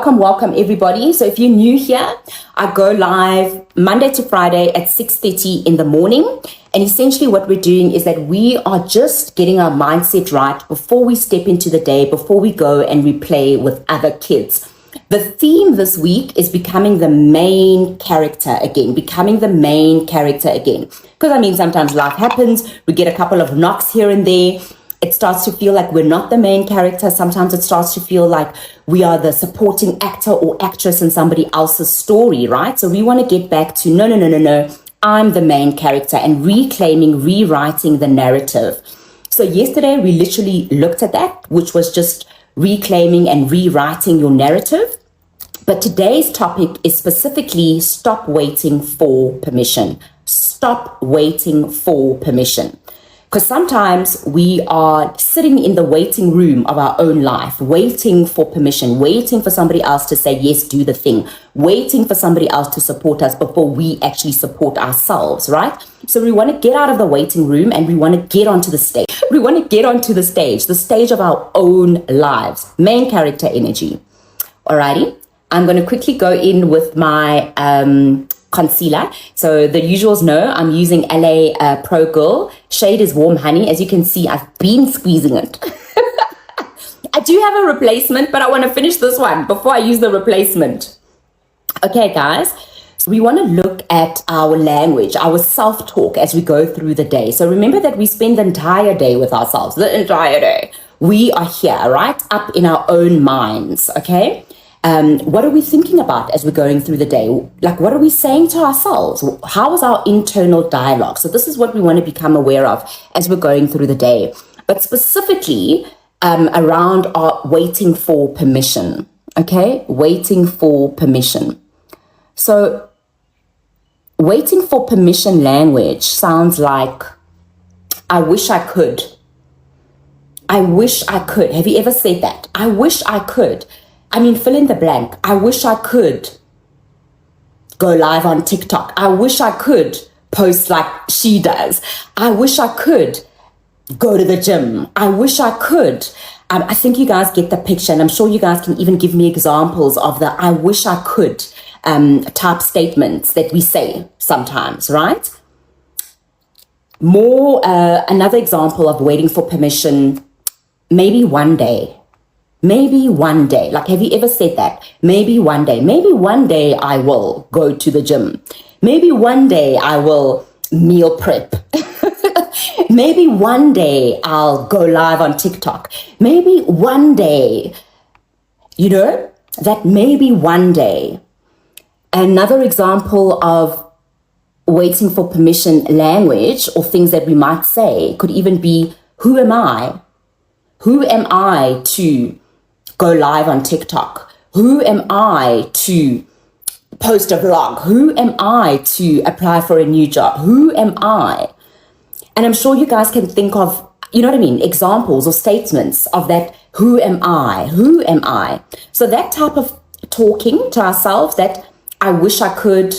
Welcome everybody. So if you're new here, I go live Monday to Friday at 6:30 in the morning. And essentially what we're doing is that we are just getting our mindset right before we step into the day, before we go and we play with other kids. The theme this week is becoming the main character again, Because sometimes life happens, we get a couple of knocks here and there. It starts to feel like we're not the main character. Sometimes it starts to feel like we are the supporting actor or actress in somebody else's story, right? So we want to get back to, no. I'm the main character and rewriting the narrative. So yesterday we literally looked at that, which was just reclaiming and rewriting your narrative. But today's topic is specifically stop waiting for permission. Stop waiting for permission. Because sometimes we are sitting in the waiting room of our own life, waiting for permission, waiting for somebody else to say, yes, do the thing, waiting for somebody else to support us before we actually support ourselves, right? So we want to get out of the waiting room and we want to get onto the stage. We want to get onto the stage of our own lives, main character energy. Alrighty, I'm going to quickly go in with my concealer. So the usuals know I'm using LA Pro Girl. Shade is Warm Honey. As you can see, I've been squeezing it. I do have a replacement, but I want to finish this one before I use the replacement. Okay, guys. So we want to look at our language, our self-talk as we go through the day. So remember that we spend the entire day with ourselves, the entire day. We are here, right? Up in our own minds, okay? What are we thinking about as we're going through the day? Like, what are we saying to ourselves? How is our internal dialogue? So this is what we want to become aware of as we're going through the day. But specifically around our waiting for permission, okay? Waiting for permission. So waiting for permission language sounds like, I wish I could. I wish I could. Have you ever said that? I wish I could. Fill in the blank. I wish I could go live on TikTok. I wish I could post like she does. I wish I could go to the gym. I wish I could. I think you guys get the picture, and I'm sure you guys can even give me examples of the I wish I could type statements that we say sometimes, right? Another example of waiting for permission, maybe one day. Maybe one day, like, have you ever said that? Maybe one day I will go to the gym. Maybe one day I will meal prep. Maybe one day I'll go live on TikTok. Maybe one day, that maybe one day. Another example of waiting for permission language or things that we might say could even be, who am I? Who am I to go live on TikTok? Who am I to post a vlog? Who am I to apply for a new job? Who am I? And I'm sure you guys can think of, examples or statements of that. Who am I? Who am I? So that type of talking to ourselves, that I wish I could,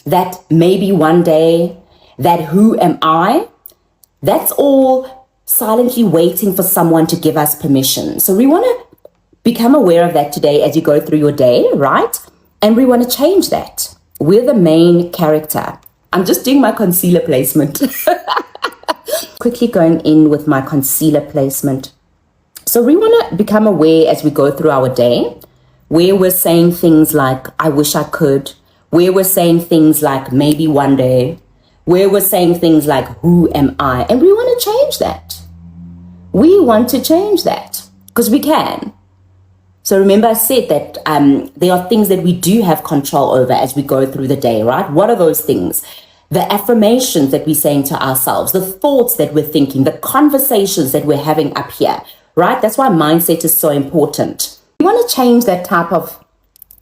that maybe one day, that who am I? That's all silently waiting for someone to give us permission. So we want to become aware of that today as you go through your day, right? And we want to change that. We're the main character. I'm just doing my concealer placement. Quickly going in with my concealer placement. So we want to become aware as we go through our day, where we're saying things like, I wish I could, where we're saying things like, maybe one day, where we're saying things like, who am I? And we want to change that. We want to change that because we can. So remember I said that there are things that we do have control over as we go through the day, right? What are those things? The affirmations that we're saying to ourselves, the thoughts that we're thinking, the conversations that we're having up here, right? That's why mindset is so important. We want to change that type of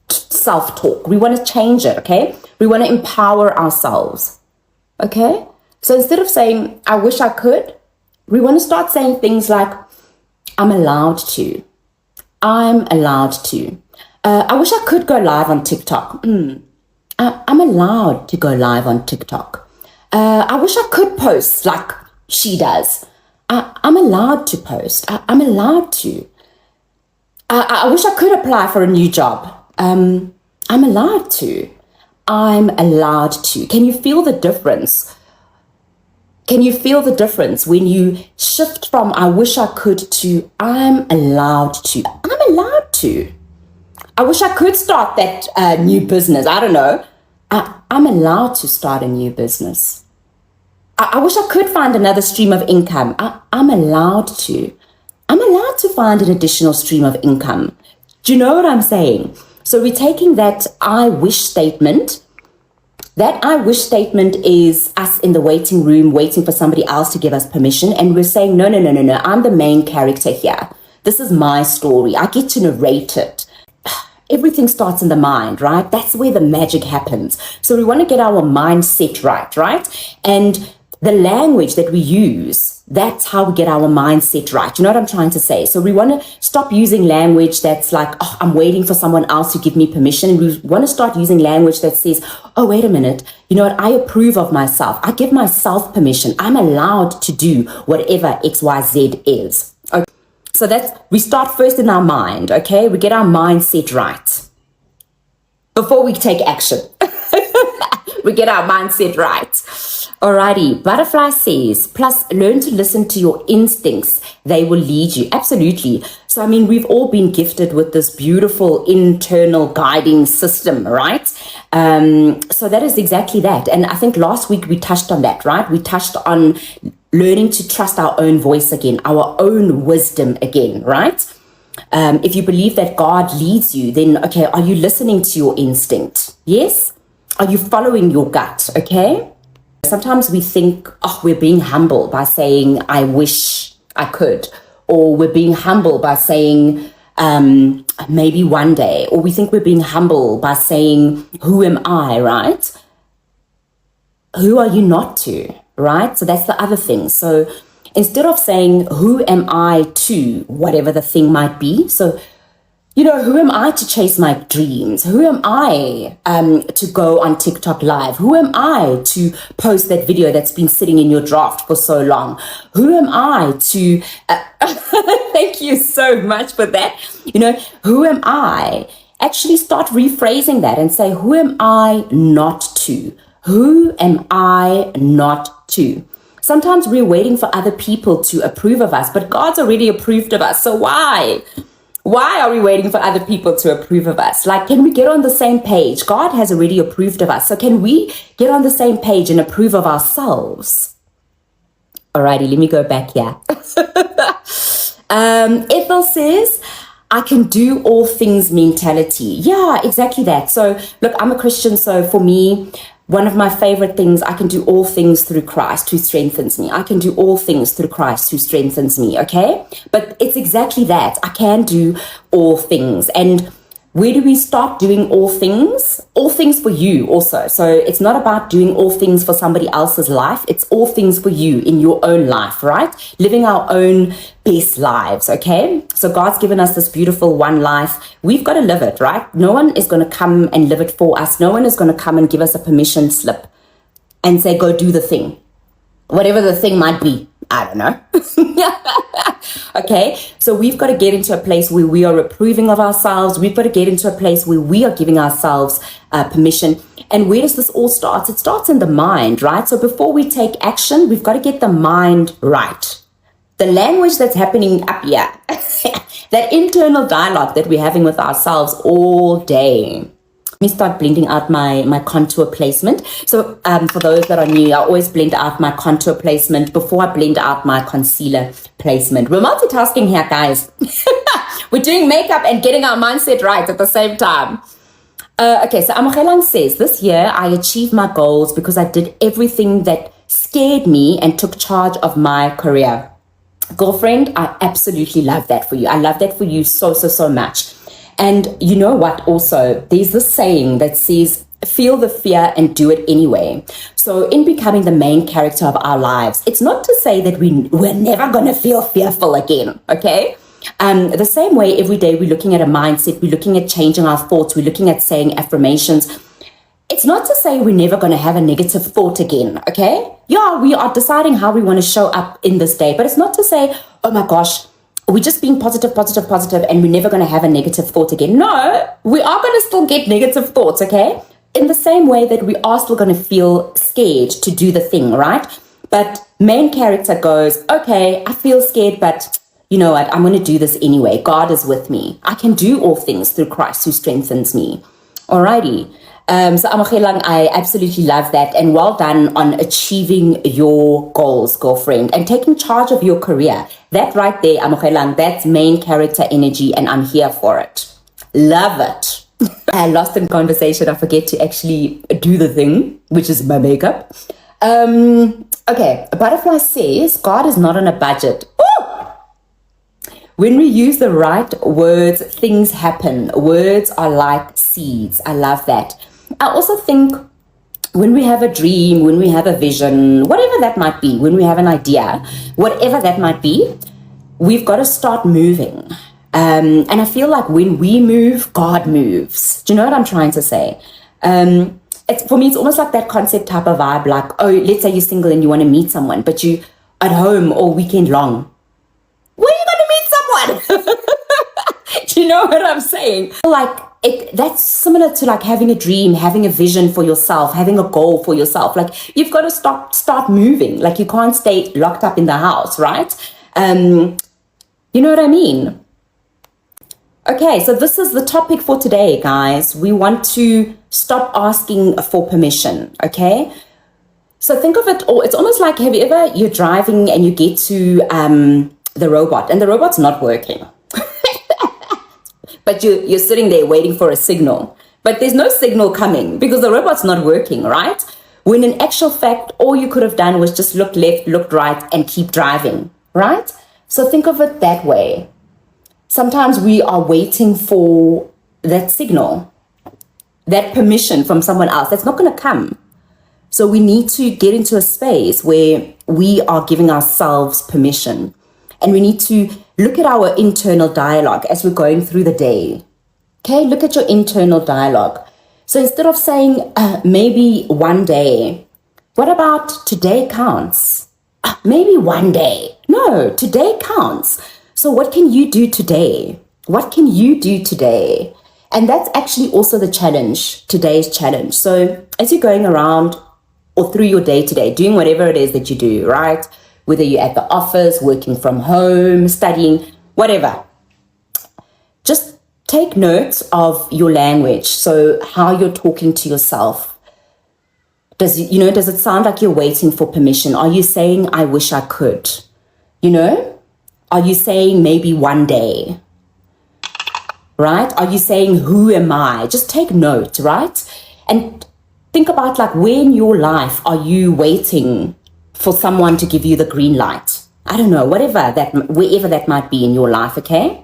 self-talk. We want to change it, okay? We want to empower ourselves, okay? So instead of saying, I wish I could, we want to start saying things like, I'm allowed to. I'm allowed to. I wish I could go live on TikTok. I'm allowed to go live on TikTok. I wish I could post like she does. I'm allowed to post. I'm allowed to. I wish I could apply for a new job. I'm allowed to. I'm allowed to. Can you feel the difference? Can you feel the difference when you shift from I wish I could to I'm allowed to? I'm allowed to. I wish I could start that new business. I don't know. I'm allowed to start a new business. I wish I could find another stream of income. I'm allowed to. I'm allowed to find an additional stream of income. Do you know what I'm saying? So we're taking that I wish statement. That I wish statement is us in the waiting room waiting for somebody else to give us permission. And we're saying, no. I'm the main character here. This is my story. I get to narrate it. Everything starts in the mind, right? That's where the magic happens. So we want to get our mindset right? And the language that we use, that's how we get our mindset right. You know what I'm trying to say? So we want to stop using language that's like, oh, I'm waiting for someone else to give me permission. We want to start using language that says, oh, wait a minute. You know what? I approve of myself. I give myself permission. I'm allowed to do whatever XYZ is. Okay. So we start first in our mind, okay? We get our mindset right before we take action. We get our mindset right. Alrighty, Butterfly says, plus learn to listen to your instincts. They will lead you. Absolutely. So, I mean, we've all been gifted with this beautiful internal guiding system, right? So that is exactly that. And I think last week we touched on that, right? We touched on learning to trust our own voice again, our own wisdom again, right? If you believe that God leads you, then, okay, are you listening to your instinct? Yes? Are you following your gut? Okay? Sometimes we think, oh, we're being humble by saying, I wish I could. Or we're being humble by saying, maybe one day. Or we think we're being humble by saying, who am I, right? Who are you not to, right? So that's the other thing. So instead of saying, who am I to whatever the thing might be? So, you know, who am I to chase my dreams? Who am I to go on TikTok live? Who am I to post that video that's been sitting in your draft for so long? Who am I to, thank you so much for that. You know, who am I? Actually start rephrasing that and say, who am I not to? Who am I not to? Sometimes we're waiting for other people to approve of us, but God's already approved of us. So why? Why are we waiting for other people to approve of us? Like, can we get on the same page? God has already approved of us. So can we get on the same page and approve of ourselves? Alrighty, let me go back here. Ethel says, I can do all things mentality. Yeah, exactly that. So look, I'm a Christian. So for me, one of my favorite things, I can do all things through Christ who strengthens me. I can do all things through Christ who strengthens me, okay? But it's exactly that. I can do all things. And where do we start doing all things? All things for you also. So it's not about doing all things for somebody else's life. It's all things for you in your own life, right? Living our own best lives, okay? So God's given us this beautiful one life. We've got to live it, right? No one is going to come and live it for us. No one is going to come and give us a permission slip and say, go do the thing. Whatever the thing might be. I don't know. Okay, so we've got to get into a place where we are approving of ourselves. We've got to get into a place where we are giving ourselves permission. And where does this all start? It starts in the mind, right? So before we take action, we've got to get the mind right. The language that's happening up here, that internal dialogue that we're having with ourselves all day. Let me start blending out my contour placement. So for those that are new, I always blend out my contour placement before I blend out my concealer placement. We're multitasking here, guys. We're doing makeup and getting our mindset right at the same time. Okay, so Amogelang says, this year I achieved my goals because I did everything that scared me and took charge of my career. Girlfriend, I absolutely love that for you. I love that for you so much. And you know what also, there's this saying that says, feel the fear and do it anyway. So in becoming the main character of our lives, it's not to say that we're never going to feel fearful again, okay? The same way every day we're looking at a mindset, we're looking at changing our thoughts, we're looking at saying affirmations. It's not to say we're never going to have a negative thought again, okay? Yeah, we are deciding how we want to show up in this day, but it's not to say, oh my gosh, we're just being positive, positive, positive, and we're never going to have a negative thought again. No, we are going to still get negative thoughts, okay? In the same way that we are still going to feel scared to do the thing, right? But main character goes, okay, I feel scared, but you know what? I'm going to do this anyway. God is with me. I can do all things through Christ who strengthens me. Alrighty. So Amogelang, I absolutely love that. And well done on achieving your goals, girlfriend, and taking charge of your career. That right there, Amogelang, that's main character energy, and I'm here for it. Love it. I lost in conversation. I forget to actually do the thing, which is my makeup. Okay, Butterfly says, God is not on a budget. Ooh! When we use the right words, things happen. Words are like seeds. I love that. I also think when we have a dream, when we have a vision, whatever that might be, when we have an idea, whatever that might be, we've got to start moving. And I feel like when we move, God moves. Do you know what I'm trying to say? For me, it's almost like that concept type of vibe, like, oh, let's say you're single and you want to meet someone, but you at home all weekend long. Where are you going to meet someone? Do you know what I'm saying? Like, that's similar to like having a dream, having a vision for yourself, having a goal for yourself. Like, you've got to start moving. Like, you can't stay locked up in the house, right? You know what I mean? Okay, so this is the topic for today, guys. We want to stop asking for permission, okay? So think of it, or it's almost like, you're driving and you get to the robot and the robot's not working. But you're sitting there waiting for a signal. But there's no signal coming because the robot's not working, right? When in actual fact, all you could have done was just look left, look right, and keep driving, right? So think of it that way. Sometimes we are waiting for that signal, that permission from someone else. That's not going to come. So we need to get into a space where we are giving ourselves permission. And we need to look at our internal dialogue as we're going through the day. Okay, look at your internal dialogue. So instead of saying, maybe one day, what about today counts? Maybe one day. No, today counts. So what can you do today? What can you do today? And that's actually also the challenge, today's challenge. So as you're going around or through your day today, doing whatever it is that you do, right? Whether you're at the office, working from home, studying, whatever. Just take note of your language. So how you're talking to yourself. Does it sound like you're waiting for permission? Are you saying, I wish I could? You know? Are you saying maybe one day? Right? Are you saying, who am I? Just take note, right? And think about like, where in your life are you waiting for someone to give you the green light? I don't know, wherever that might be in your life, okay?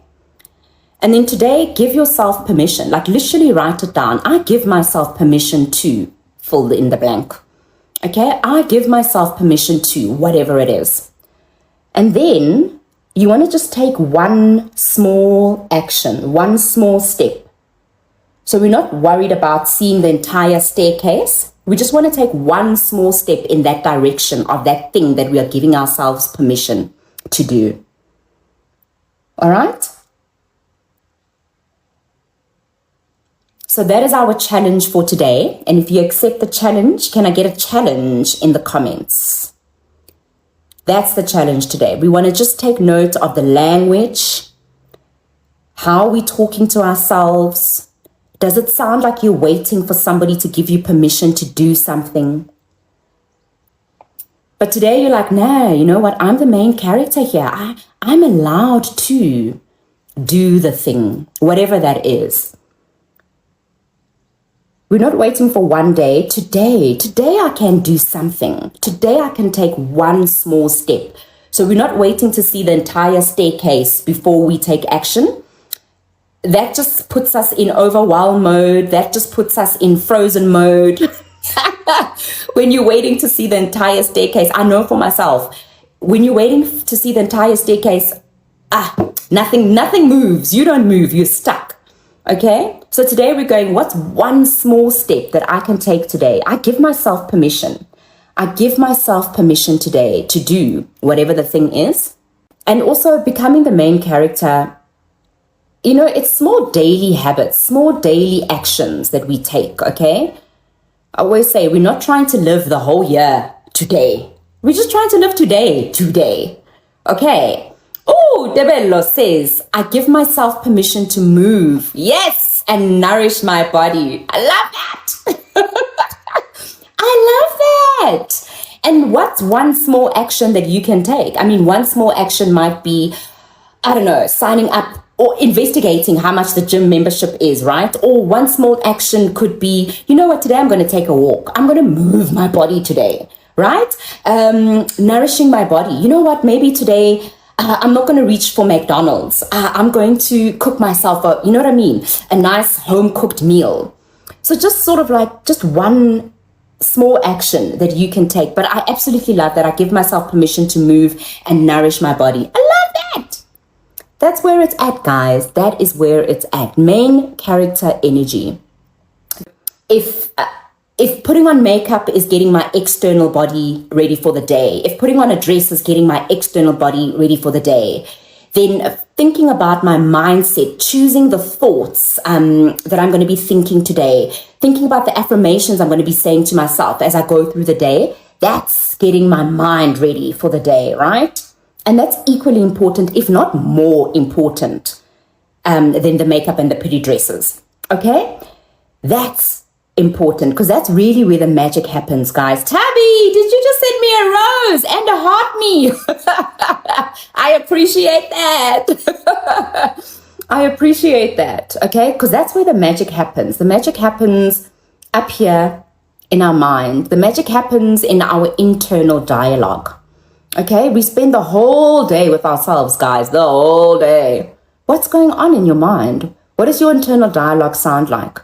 And then today, give yourself permission, like literally write it down. I give myself permission to fill in the blank, okay? I give myself permission to whatever it is. And then you want to just take one small action, one small step. So we're not worried about seeing the entire staircase. We just want to take one small step in that direction of that thing that we are giving ourselves permission to do. All right? So that is our challenge for today. And if you accept the challenge, can I get a challenge in the comments? That's the challenge today. We want to just take note of the language. How are we talking to ourselves? Does it sound like you're waiting for somebody to give you permission to do something? But today you're like, no, you know what? I'm the main character here. I'm allowed to do the thing, whatever that is. We're not waiting for one day. Today I can do something. Today I can take one small step. So we're not waiting to see the entire staircase before we take action. That just puts us in overwhelm mode. That just puts us in frozen mode. When you're waiting to see the entire staircase, I know for myself, when you're waiting to see the entire staircase, nothing moves. You don't move. You're stuck. Okay? So today we're going, what's one small step that I can take today? I give myself permission. I give myself permission today to do whatever the thing is. And also becoming the main character, it's small daily habits, small daily actions that we take, okay? I always say we're not trying to live the whole year today. We're just trying to live today. Okay. Oh, Debello says, I give myself permission to move. Yes, and nourish my body. I love that. I love that. And what's one small action that you can take? I mean, one small action might be, I don't know, signing up or investigating how much the gym membership is, right? Or one small action could be, you know what, today I'm going to take a walk. I'm going to move my body today, right? Nourishing my body. You know what, maybe today I'm not going to reach for McDonald's. I'm going to cook myself you know what I mean? A nice home cooked meal. So just sort of like just one small action that you can take. But I absolutely love that. I give myself permission to move and nourish my body. I love that. That's where it's at, guys. That is where it's at. Main character energy. If putting on makeup is getting my external body ready for the day, if putting on a dress is getting my external body ready for the day, then thinking about my mindset, choosing the thoughts that I'm going to be thinking today, thinking about the affirmations I'm going to be saying to myself as I go through the day, that's getting my mind ready for the day, right? And that's equally important, if not more important, than the makeup and the pretty dresses, okay? That's important because that's really where the magic happens, guys. Tabby, did you just send me a rose and a heart me? I appreciate that. I appreciate that, okay? Because that's where the magic happens. The magic happens up here in our mind. The magic happens in our internal dialogue, okay? We spend the whole day with ourselves, guys, the whole day. What's going on in your mind? What does your internal dialogue sound like?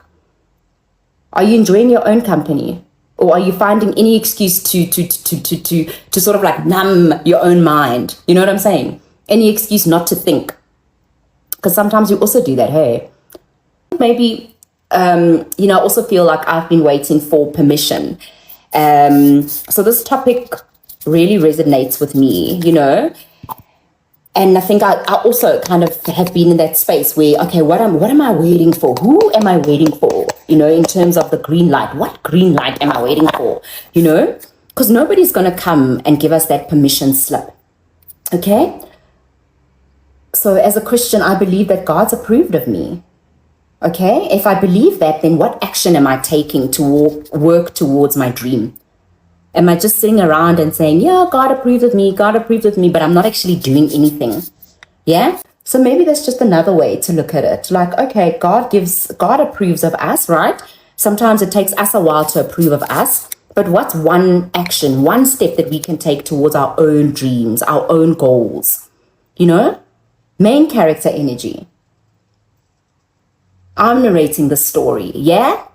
Are you enjoying your own company? Or are you finding any excuse to sort of like numb your own mind? You know what I'm saying? Any excuse not to think. Because sometimes you also do that, hey? Maybe, I also feel like I've been waiting for permission. So this topic really resonates with me, And I think I also kind of have been in that space where, okay, what am I waiting for? Who am I waiting for? In terms of the green light, what green light am I waiting for? Because nobody's going to come and give us that permission slip. Okay? So as a Christian, I believe that God's approved of me. Okay? If I believe that, then what action am I taking to work towards my dream? Am I just sitting around and saying, yeah, God approved of me, but I'm not actually doing anything? Yeah? So maybe that's just another way to look at it. Like, okay, God approves of us, right? Sometimes it takes us a while to approve of us. But what's one action, one step that we can take towards our own dreams, our own goals? Main character energy. I'm narrating the story, yeah?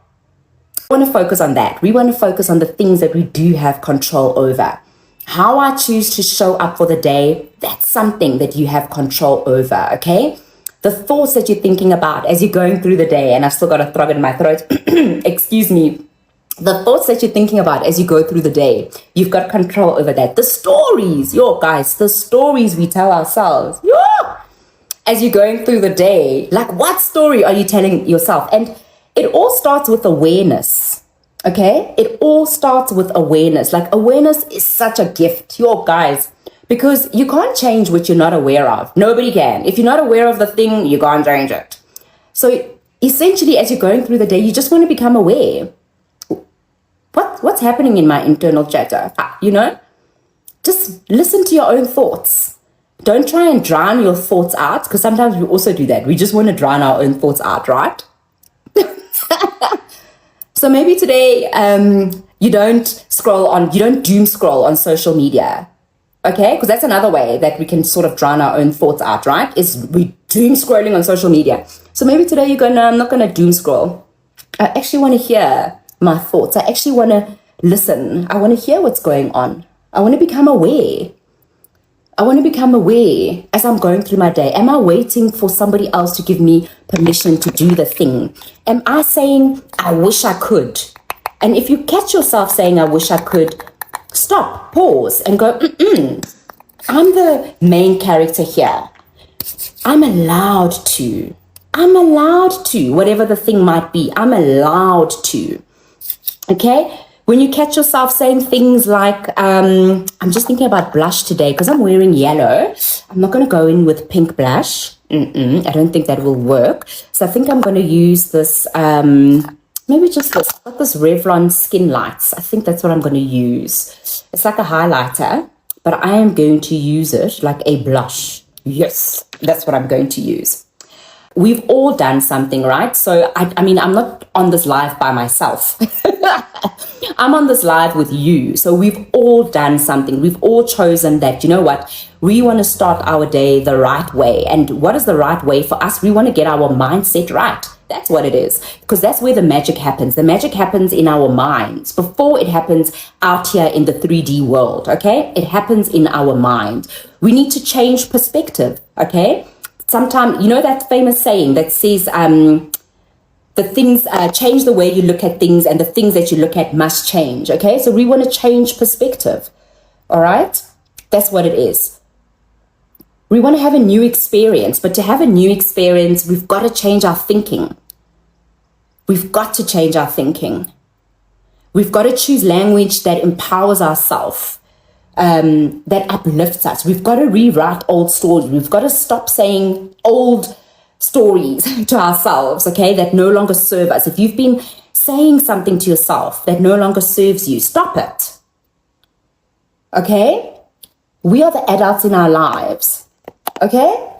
We want to focus on that. We want to focus on the things that we do have control over. How I choose to show up for the day, that's something that you have control over, okay? The thoughts that you're thinking about as you're going through the day, and I've still got a throb in my throat, excuse me. The thoughts that you're thinking about as you go through the day, you've got control over that. The stories, the stories we tell ourselves, as you're going through the day, like what story are you telling yourself? And it all starts with awareness, okay? It all starts with awareness. Like awareness is such a gift, guys, because you can't change what you're not aware of. Nobody can. If you're not aware of the thing, you can't change it. So essentially, as you're going through the day, you just want to become aware. What's happening in my internal chatter? Just listen to your own thoughts. Don't try and drown your thoughts out, because sometimes we also do that. We just want to drown our own thoughts out, right? So maybe today you don't doom scroll on social media, okay? Because that's another way that we can sort of drown our own thoughts out, right? Is we doom scrolling on social media. So maybe today you're going, no, I'm not going to doom scroll. I actually want to hear my thoughts. I actually want to listen. I want to hear what's going on. I want to become aware. I want to become aware as I'm going through my day. Am I waiting for somebody else to give me permission to do the thing? Am I saying, I wish I could? And if you catch yourself saying, I wish I could, stop, pause, and go, I'm the main character here. I'm allowed to. Whatever the thing might be, I'm allowed to. Okay? When you catch yourself saying things like, I'm just thinking about blush today because I'm wearing yellow. I'm not going to go in with pink blush. I don't think that will work. So I think I'm going to use this, maybe just this. I've got this Revlon Skin Lights. I think that's what I'm going to use. It's like a highlighter, but I am going to use it like a blush. Yes, that's what I'm going to use. We've all done something, right? So, I mean, I'm not on this live by myself. I'm on this live with you. So we've all done something. We've all chosen that, you know what? We want to start our day the right way. And what is the right way for us? We want to get our mindset right. That's what it is. Because that's where the magic happens. The magic happens in our minds before it happens out here in the 3D world, okay? It happens in our mind. We need to change perspective, okay? Sometimes, you know that famous saying that says, the things change the way you look at things, and the things that you look at must change. Okay, so we want to change perspective. All right, that's what it is. We want to have a new experience, but to have a new experience, we've got to change our thinking. We've got to change our thinking. We've got to choose language that empowers ourselves, that uplifts us. We've got to rewrite old stories. We've got to stop saying old stories to ourselves, okay, that no longer serve us. If you've been saying something to yourself that no longer serves you, stop it. Okay? We are the adults in our lives. Okay?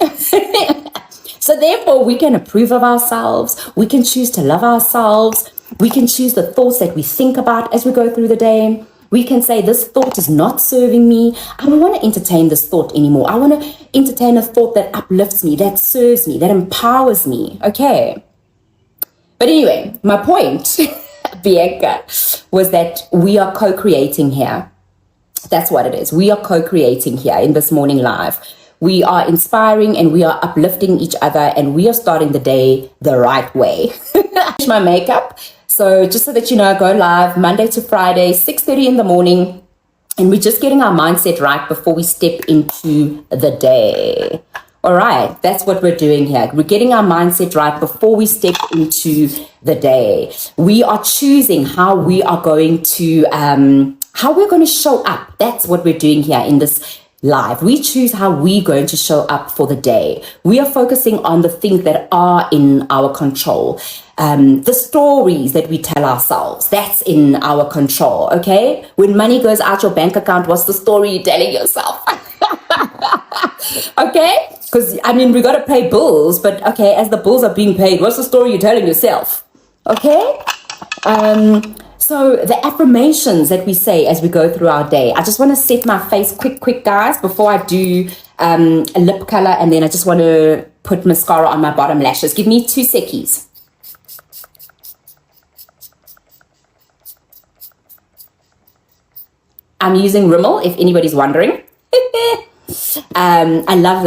So therefore, we can approve of ourselves. We can choose to love ourselves. We can choose the thoughts that we think about as we go through the day. We can say, this thought is not serving me. I don't want to entertain this thought anymore. I want to entertain a thought that uplifts me, that serves me, that empowers me. Okay. But anyway, my point, Bianca, was that we are co-creating here. That's what it is. We are co-creating here in this morning live. We are inspiring and we are uplifting each other, and we are starting the day the right way. My makeup. So just so that you know, I go live Monday to Friday, 6:30 in the morning, and we're just getting our mindset right before we step into the day. All right, that's what we're doing here. We're getting our mindset right before we step into the day. We are choosing how we are going to, how we're going to show up. That's what we're doing here in this live. We choose how we're going to show up for the day. We are focusing on the things that are in our control. The stories that we tell ourselves, that's in our control, okay? When money goes out your bank account, what's the story you're telling yourself? Okay? Because, I mean, we got to pay bills, but okay, as the bills are being paid, what's the story you're telling yourself? Okay? So the affirmations that we say as we go through our day, I just want to set my face quick, guys, before I do a lip color, and then I just want to put mascara on my bottom lashes. Give me 2 seconds. I'm using Rimmel, if anybody's wondering. I love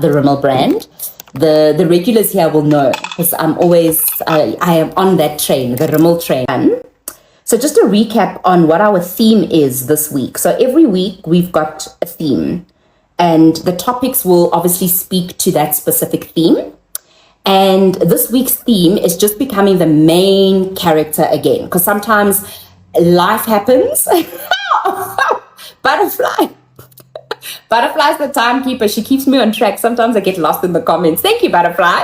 the Rimmel brand. The regulars here will know, because I'm always, I am on that train, the Rimmel train. So just a recap on what our theme is this week. So every week we've got a theme, and the topics will obviously speak to that specific theme. And this week's theme is just becoming the main character again, because sometimes life happens. Butterfly's the timekeeper. She keeps me on track. Sometimes I get lost in the comments. Thank you, Butterfly.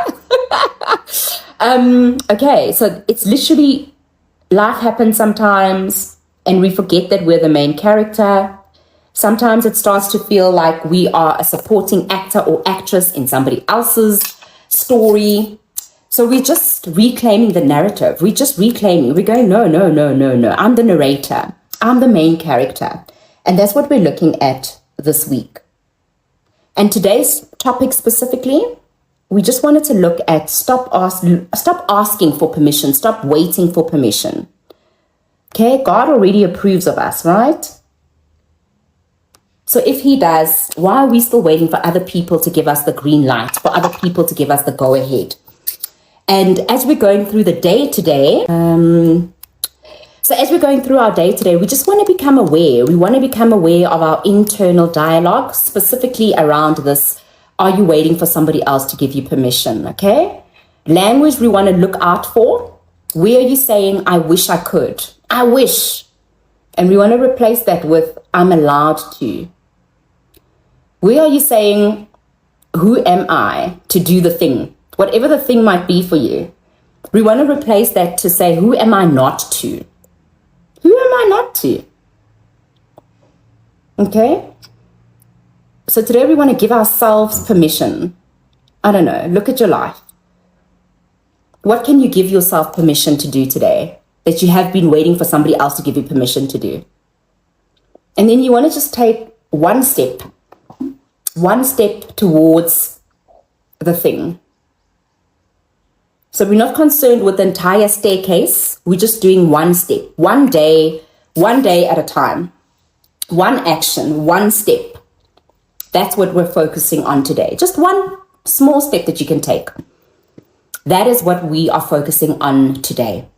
Okay, so it's literally life happens sometimes, and we forget that we're the main character. Sometimes it starts to feel like we are a supporting actor or actress in somebody else's story. So we're just reclaiming the narrative. We're just reclaiming. We're going, no. I'm the narrator. I'm the main character. And that's what we're looking at this week. And today's topic specifically, we just wanted to look at stop asking for permission. Stop waiting for permission. Okay, God already approves of us, right? So if he does, why are we still waiting for other people to give us the green light, for other people to give us the go ahead? And as we're going through the day today, So as we're going through our day today, we just want to become aware. We want to become aware of our internal dialogue, specifically around this. Are you waiting for somebody else to give you permission? Okay. Language we want to look out for. Where are you saying, I wish I could? I wish. And we want to replace that with, I'm allowed to. Where are you saying, who am I to do the thing? Whatever the thing might be for you. We want to replace that to say, who am I not to? Who am I not to? Okay? So today we want to give ourselves permission. I don't know, look at your life. What can you give yourself permission to do today that you have been waiting for somebody else to give you permission to do? And then you want to just take one step towards the thing. So we're not concerned with the entire staircase. We're just doing one step, one day at a time, one action, one step. That's what we're focusing on today. Just one small step that you can take. That is what we are focusing on today.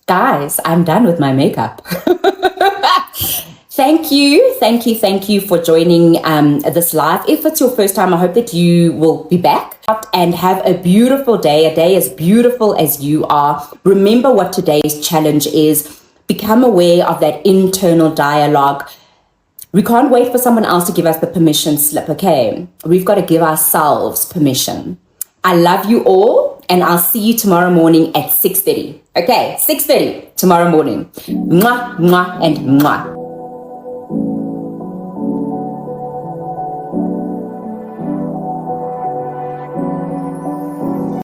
Guys, I'm done with my makeup. Thank you for joining this live. If it's your first time, I hope that you will be back and have a beautiful day, a day as beautiful as you are. Remember what today's challenge is. Become aware of that internal dialogue. We can't wait for someone else to give us the permission slip, okay? We've got to give ourselves permission. I love you all, and I'll see you tomorrow morning at 6:30. Okay, 6:30 tomorrow morning. Mwah, mwah, and mwah.